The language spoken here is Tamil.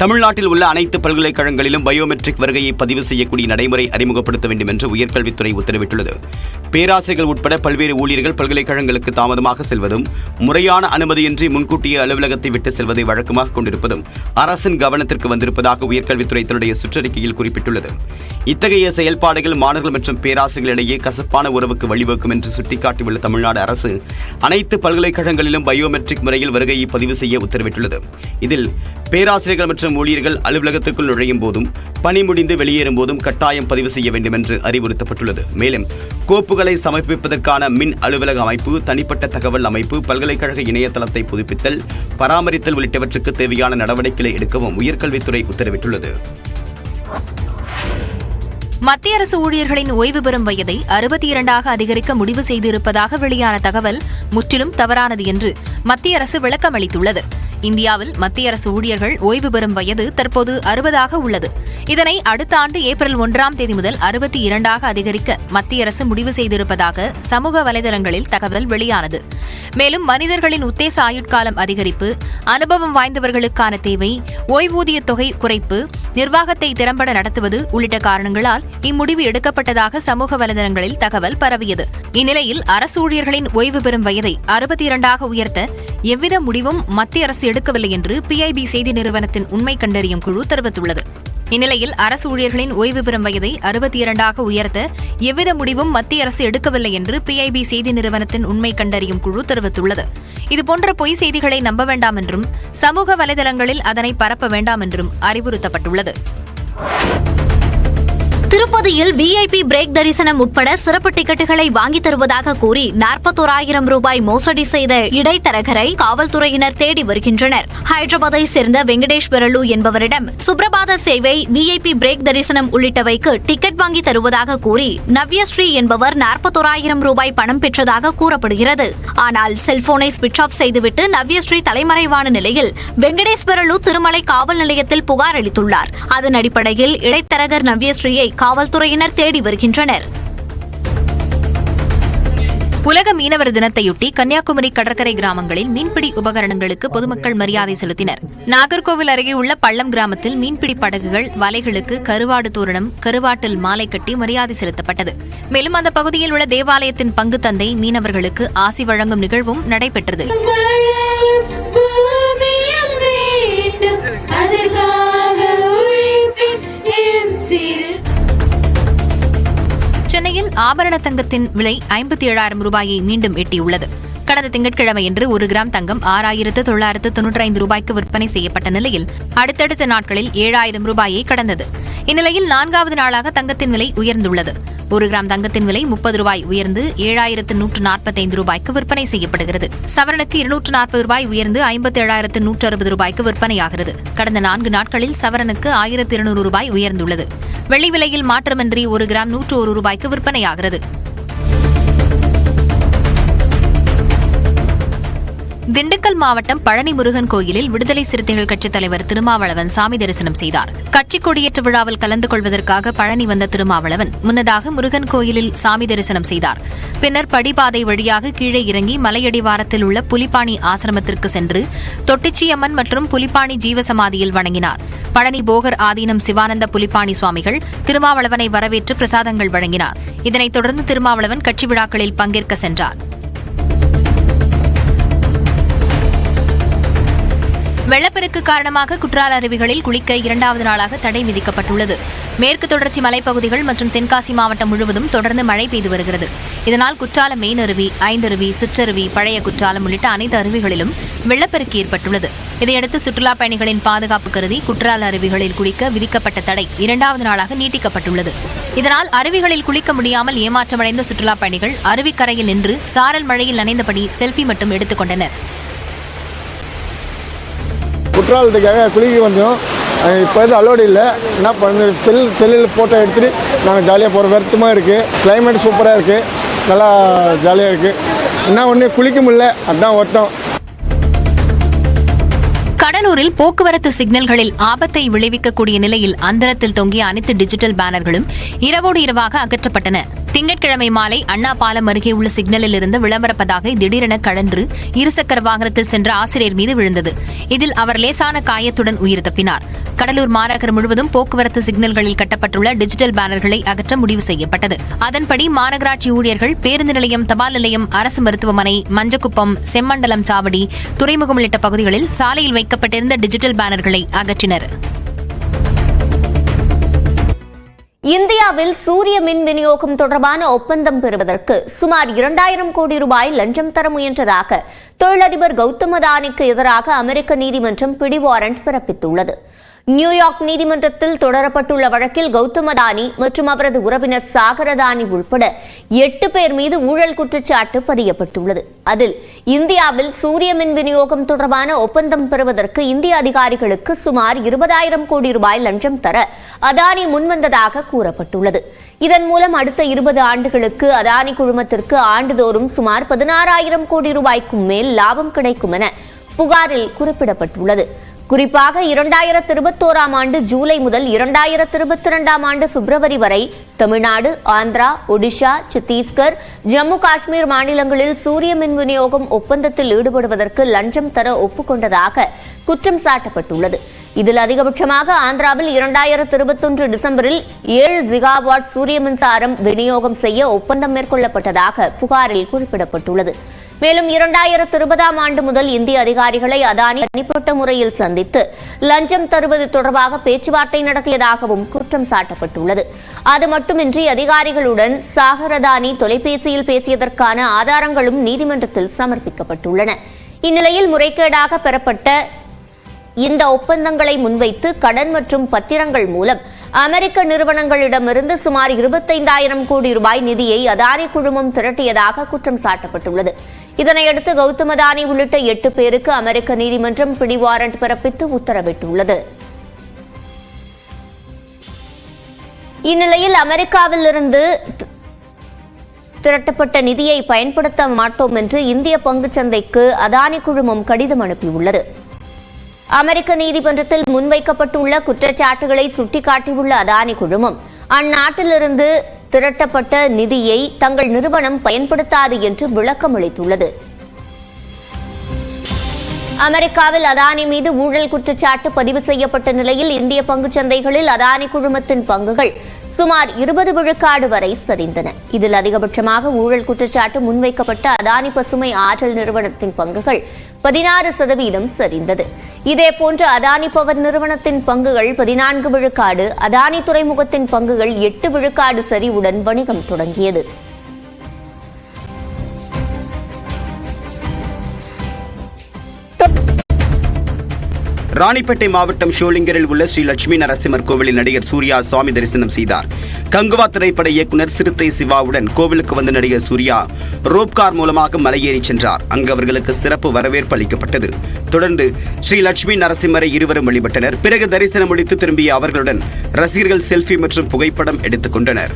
தமிழ்நாட்டில் உள்ள அனைத்து பல்கலைக்கழகங்களிலும் பயோமெட்ரிக் வருகையை பதிவு செய்யக்கூடிய நடைமுறை அறிமுகப்படுத்த வேண்டும் என்று உயர்கல்வித்துறை உத்தரவிட்டுள்ளது. பேராசிரியர்கள் உட்பட பல்வேறு ஊழியர்கள் பல்கலைக்கழகங்களுக்கு தாமதமாக செல்வதும், முறையான அனுமதியின்றி முன்கூட்டியே அலுவலகத்தை விட்டு செல்வதை வழக்கமாக கொண்டிருப்பதும் அரசின் கவனத்திற்கு வந்திருப்பதாக உயர்கல்வித்துறை தன்னுடைய சுற்றறிக்கையில் குறிப்பிட்டுள்ளது. இத்தகைய செயல்பாடுகள் மாணவர்கள் மற்றும் பேராசிரியர்களிடையே கசப்பான உறவுக்கு வழிவகுக்கும் என்று சுட்டிக்காட்டியுள்ள தமிழ்நாடு அரசு அனைத்து பல்கலைக்கழகங்களிலும் பயோமெட்ரிக் முறையில் வருகையை பதிவு செய்ய உத்தரவிட்டுள்ளது. இதில் பேராசிரியர்கள் மற்றும் ஊழியர்கள் அலுவலகத்திற்குள் நுழையும் போதும், பணி முடிந்து வெளியேறும் போதும் கட்டாயம் பதிவு செய்ய வேண்டும் என்று அறிவுறுத்தப்பட்டுள்ளது. மேலும் கோப்புகளை சமர்ப்பிப்பதற்கான மின் அலுவலக அமைப்பு, தனிப்பட்ட தகவல் அமைப்பு, பல்கலைக்கழக இணையதளத்தை புதுப்பித்தல், பராமரித்தல் உள்ளிட்டவற்றுக்கு தேவையான நடவடிக்கைகளை எடுக்கவும் உயர்கல்வித்துறை உத்தரவிட்டுள்ளது. மத்திய அரசு ஊழியர்களின் ஓய்வு பெறும் வயதை 62ஆக அதிகரிக்க முடிவு செய்திருப்பதாக வெளியான தகவல் முற்றிலும் தவறானது என்று மத்திய அரசு விளக்கம் அளித்துள்ளது. இந்தியாவில் மத்திய அரசு ஊழியர்கள் ஓய்வு பெறும் வயது தற்போது 60ஆக உள்ளது. இதனை அடுத்த ஆண்டு ஏப்ரல் 1ஆம் தேதி முதல் 62ஆக அதிகரிக்க மத்திய அரசு முடிவு செய்திருப்பதாக சமூக வலைதளங்களில் தகவல் வெளியானது. மேலும் மனிதர்களின் உத்தேச ஆயுட்காலம் அதிகரிப்பு, அனுபவம் வாய்ந்தவர்களுக்கான தேவை, ஓய்வூதிய தொகை குறைப்பு, நிர்வாகத்தை திறம்பட நடத்துவது உள்ளிட்ட காரணங்களால் இம்முடிவு எடுக்கப்பட்டதாக சமூக வலைதளங்களில் தகவல் பரவியது. இந்நிலையில் அரசு ஊழியர்களின் ஓய்வு பெறும் வயதை 62ஆக உயர்த்த எவ்வித முடிவும் மத்திய அரசு எடுக்கவில்லை என்று PIB செய்தி நிறுவனத்தின் உண்மை கண்டறியும் குழு தெரிவித்துள்ளது. இந்நிலையில் அரசு ஊழியர்களின் ஓய்வு பெறும் வயதை 62ஆக உயர்த்த எவ்வித முடிவும் மத்திய அரசு எடுக்கவில்லை என்று PIB செய்தி நிறுவனத்தின் உண்மை கண்டறியும் குழு தெரிவித்துள்ளது. இதுபோன்ற பொய் செய்திகளை நம்ப வேண்டாம் என்றும், சமூக வலைதளங்களில் அதனை பரப்ப வேண்டாம் என்றும் அறிவுறுத்தப்பட்டுள்ளது. திருப்பதியில் VIP பிரேக் தரிசனம் உட்பட சிறப்பு டிக்கெட்டுகளை வாங்கி தருவதாக கூறி 41,000 ரூபாய் மோசடி செய்த இடைத்தரகரை காவல்துறையினர் தேடி வருகின்றனர். ஹைதராபாத்தை சேர்ந்த வெங்கடேஸ்வரலு என்பவரிடம் சுப்ரபாத சேவை, VIP பிரேக் தரிசனம் உள்ளிட்டவைக்கு டிக்கெட் வாங்கி தருவதாக கூறி நவ்யஸ்ரீ என்பவர் 41,000 ரூபாய் பணம் பெற்றதாக கூறப்படுகிறது. ஆனால் செல்போனை ஸ்விட்ச் ஆஃப் செய்துவிட்டு நவ்யஸ்ரீ தலைமறைவான நிலையில் வெங்கடேஸ்வரலு திருமலை காவல் நிலையத்தில் புகார் அளித்துள்ளார். அதன் அடிப்படையில் இடைத்தரகர் நவ்யஸ்ரீயை காவல்துறையினர் தேடி வருகின்றனர். உலக மீனவர் தினத்தையொட்டி கன்னியாகுமரி கடற்கரை கிராமங்களில் மீன்பிடி உபகரணங்களுக்கு பொதுமக்கள் மரியாதை செலுத்தினர். நாகர்கோவில் அருகே உள்ள பள்ளம் கிராமத்தில் மீன்பிடி படகுகள், வலைகளுக்கு கருவாடு தோரணம், கருவாட்டில் மாலை கட்டி மரியாதை செலுத்தப்பட்டது. மேலும் அந்த பகுதியில் உள்ள தேவாலயத்தின் பங்கு தந்தை மீனவர்களுக்கு ஆசி வழங்கும் நிகழ்வும் நடைபெற்றது. சென்னையில் ஆபரண தங்கத்தின் விலை 57,000 ரூபாயை மீண்டும் எட்டியுள்ளது. கடந்த திங்கட்கிழமையன்று 1 கிராம் தங்கம் 6,995 ரூபாய்க்கு விற்பனை செய்யப்பட்ட நிலையில் அடுத்தடுத்த நாட்களில் 7,000 ரூபாயை கடந்தது. இந்நிலையில் 4வது நாளாக தங்கத்தின் விலை உயர்ந்துள்ளது. 1 கிராம் தங்கத்தின் விலை 30 ரூபாய் உயர்ந்து 7,145 ரூபாய்க்கு விற்பனை செய்யப்படுகிறது. சவரனுக்கு 240 ரூபாய் உயர்ந்து 57,160 ரூபாய்க்கு விற்பனையாகிறது. கடந்த 4 நாட்களில் சவரனுக்கு 1,200 ரூபாய் உயர்ந்துள்ளது. வெள்ளி விலையில் மாற்றமின்றி 1 கிராம் 101 ரூபாய்க்கு விற்பனையாகிறது. திண்டுக்கல் மாவட்டம் பழனி முருகன் கோயிலில் விடுதலை சிறுத்தைகள் கட்சித் தலைவர் திருமாவளவன் சாமி தரிசனம் செய்தார். கட்சி கொடியேற்ற விழாவில் கலந்து கொள்வதற்காக பழனி வந்த திருமாவளவன் முன்னதாக முருகன் கோயிலில் சாமி தரிசனம் செய்தார். பின்னர் படிப்பாதை வழியாக கீழே இறங்கி மலையடிவாரத்தில் உள்ள புலிப்பாணி ஆசிரமத்திற்கு சென்று தொட்டிச்சியம்மன் மற்றும் புலிப்பாணி ஜீவசமாதியில் வணங்கினார். பழனி போகர் ஆதீனம் சிவானந்த புலிப்பாணி சுவாமிகள் திருமாவளவனை வரவேற்று பிரசாதங்கள் வழங்கினார். இதனைத் தொடர்ந்து திருமாவளவன் கட்சி விழாக்களில் பங்கேற்க சென்றார். வெள்ளப்பெருக்கு காரணமாக குற்றால அருவிகளில் குளிக்க 2வது நாளாக தடை விதிக்கப்பட்டுள்ளது. மேற்கு தொடர்ச்சி மலைப்பகுதிகள் மற்றும் தென்காசி மாவட்டம் முழுவதும் தொடர்ந்து மழை பெய்து வருகிறது. இதனால் குற்றாலம் மெயின் அருவி, ஐந்தருவி, சிற்றருவி, பழைய குற்றாலம் உள்ளிட்ட அனைத்து அருவிகளிலும் வெள்ளப்பெருக்கு ஏற்பட்டுள்ளது. இதையடுத்து சுற்றுலாப் பயணிகளின் பாதுகாப்பு கருதி குற்றால அருவிகளில் குளிக்க விதிக்கப்பட்ட தடை 2வது நாளாக நீட்டிக்கப்பட்டுள்ளது. இதனால் அருவிகளில் குளிக்க முடியாமல் ஏமாற்றமடைந்த சுற்றுலாப் பயணிகள் அருவிக்கரையில் நின்று சாரல் மழையில் நனைந்தபடி செல்ஃபி மட்டும் எடுத்துக் கொண்டனர். குற்றாலத்துக்காக குளிக்க வந்தோம். இப்போ எதுவும் அலோடு இல்லை. என்ன பண்ண செல்லில் ஃபோட்டோ எடுத்துகிட்டு நாங்கள் ஜாலியாக போகிற வருத்தமாக இருக்குது. கிளைமேட் சூப்பராக இருக்குது, நல்லா ஜாலியாக இருக்குது. என்ன ஒன்று குளிக்க முடியல, அதுதான் வருத்தம். கடலூரில் போக்குவரத்து சிக்னல்களில் ஆபத்தை விளைவிக்கக்கூடிய நிலையில் அந்தரத்தில் தொங்கிய அனைத்து டிஜிட்டல் பேனர்களும் இரவோடு இரவாக அகற்றப்பட்டன. திங்கட்கிழமை மாலை அண்ணா பாலம் அருகே உள்ள சிக்னலில் இருந்து விளம்பர பதாகை திடீரென கழன்று இருசக்கர வாகனத்தில் சென்ற ஆசிரியர் மீது விழுந்தது. இதில் அவர் லேசான காயத்துடன் உயிர் தப்பினார். கடலூர் மாநகர் முழுவதும் போக்குவரத்து சிக்னல்களில் கட்டப்பட்டுள்ள டிஜிட்டல் பேனர்களை அகற்ற முடிவு செய்யப்பட்டது. அதன்படி மாநகராட்சி ஊழியர்கள் பேருந்து நிலையம், தபால் நிலையம், அரசு மருத்துவமனை, மஞ்சக்குப்பம், செம்மண்டலம் சாவடி, துறைமுகம் உள்ளிட்ட பகுதிகளில் சாலையில் வைக்கப்பட்டிருந்த டிஜிட்டல் பேனர்களை அகற்றினர். இந்தியாவில் சூரிய மின் விநியோகம் தொடர்பான ஒப்பந்தம் பெறுவதற்கு சுமார் 2000 கோடி ரூபாய் லஞ்சம் தர முயன்றதாக தொழிலதிபர் கௌதம் அதானிக்கு எதிராக அமெரிக்க நீதிமன்றம் பிடி வாரண்ட் பிறப்பித்துள்ளது. நியூயார்க் நீதிமன்றத்தில் தொடரப்பட்டுள்ள வழக்கில் கௌதம் அதானி மற்றும் அவரது உறவினர் சாகர் அதானி உட்பட 8 பேர் மீது ஊழல் குற்றச்சாட்டு பதியப்பட்டுள்ளது. அதில் இந்தியாவில் சூரிய மின் விநியோகம் தொடர்பான ஒப்பந்தம் பெறுவதற்கு இந்திய அதிகாரிகளுக்கு சுமார் 20,000 கோடி ரூபாய் லஞ்சம் தர அதானி முன்வந்ததாக கூறப்பட்டுள்ளது. இதன் மூலம் அடுத்த 20 ஆண்டுகளுக்கு அதானி குழுமத்திற்கு ஆண்டுதோறும் சுமார் 16,000 கோடி ரூபாய்க்கும் மேல் லாபம் கிடைக்கும் என புகாரில் குறிப்பிடப்பட்டுள்ளது. குறிப்பாக 2021ஆம் ஆண்டு ஜூலை முதல் 2022ஆம் ஆண்டு பிப்ரவரி வரை தமிழ்நாடு, ஆந்திரா, ஒடிஷா, சத்தீஸ்கர், ஜம்மு காஷ்மீர் மாநிலங்களில் சூரிய மின் விநியோகம் ஒப்பந்தத்தில் ஈடுபடுவதற்கு லஞ்சம் தர ஒப்புக்கொண்டதாக குற்றம் சாட்டப்பட்டுள்ளது. இதில் அதிகபட்சமாக ஆந்திராவில் 2021 டிசம்பரில் 7 ஜிகாவாட் சூரிய மின்சாரம் விநியோகம் செய்ய ஒப்பந்தம் மேற்கொள்ளப்பட்டதாக புகாரில் குறிப்பிடப்பட்டுள்ளது. மேலும் 2020ஆம் ஆண்டு முதல் இந்திய அதிகாரிகளை அதானி தனிப்பட்ட முறையில் சந்தித்து லஞ்சம் தருவது தொடர்பாக பேச்சுவார்த்தை நடத்தியதாகவும் குற்றம் சாட்டப்பட்டுள்ளது. அது மட்டுமின்றி அதிகாரிகளுடன் சாகர் அதானி தொலைபேசியில் பேசியதற்கான ஆதாரங்களும் நீதிமன்றத்தில் சமர்ப்பிக்கப்பட்டுள்ளன. இந்நிலையில் முறைகேடாக பெறப்பட்ட இந்த ஒப்பந்தங்களை முன்வைத்து கடன் மற்றும் பத்திரங்கள் மூலம் அமெரிக்க நிறுவனங்களிடமிருந்து சுமார் 25,000 கோடி ரூபாய் நிதியை அதானி குழுமம் திரட்டியதாக குற்றம் சாட்டப்பட்டுள்ளது. இதனையடுத்து கௌதம் அதானி உள்ளிட்ட 8 பேருக்கு அமெரிக்க நீதிமன்றம் பிடி வாரண்ட் பிறப்பித்து உத்தரவிட்டுள்ளது. இந்நிலையில் அமெரிக்காவிலிருந்து திரட்டப்பட்ட நிதியை பயன்படுத்த மாட்டோம் என்று இந்திய பங்குச்சந்தைக்கு அதானி குழுமம் கடிதம் அனுப்பியுள்ளது. அமெரிக்க நீதிமன்றத்தில் முன்வைக்கப்பட்டுள்ள குற்றச்சாட்டுகளை சுட்டிக்காட்டியுள்ள அதானி குழுமம் அந்நாட்டிலிருந்து திரட்டப்பட்ட நிதியை தங்கள் நிறுவனம் பயன்படுத்தாது என்று விளக்கம் அளித்துள்ளது. அமெரிக்காவில் அதானி மீது ஊழல் குற்றச்சாட்டு பதிவு செய்யப்பட்ட நிலையில் இந்திய பங்குச்சந்தைகளில் அதானி குழுமத்தின் பங்குகள் சுமார் 20 விழுக்காடு வரை சரிந்தன. இதில் அதிகபட்சமாக ஊழல் குற்றச்சாட்டு முன்வைக்கப்பட்ட அதானி பசுமை ஆற்றல் நிறுவனத்தின் பங்குகள் 16% சரிந்தது. இதேபோன்று அதானி பவர் நிறுவனத்தின் பங்குகள் 14 விழுக்காடு, அதானி துறைமுகத்தின் பங்குகள் 8 விழுக்காடு சரிவுடன் வணிகம் தொடங்கியது. ராணிப்பேட்டை மாவட்டம் ஷோலிங்கரில் உள்ள ஸ்ரீ லட்சுமி நரசிம்மர் கோவிலில் நடிகர் சூர்யா சுவாமி தரிசனம் செய்தார். கங்குவா திரைப்பட இயக்குனர் சிறுத்தை சிவாவுடன் கோவிலுக்கு வந்த நடிகர் சூர்யா ரோப்கார் மூலமாக மலையேறி சென்றார். அங்கு அவர்களுக்கு சிறப்பு வரவேற்பு அளிக்கப்பட்டது. தொடர்ந்து ஸ்ரீ லட்சுமி நரசிம்மரை இருவரும் வழிபட்டனர். பிறகு தரிசனம் முடித்து திரும்பிய அவர்களுடன் ரசிகர்கள் செல்ஃபி மற்றும் புகைப்படம் எடுத்துக் கொண்டனர்.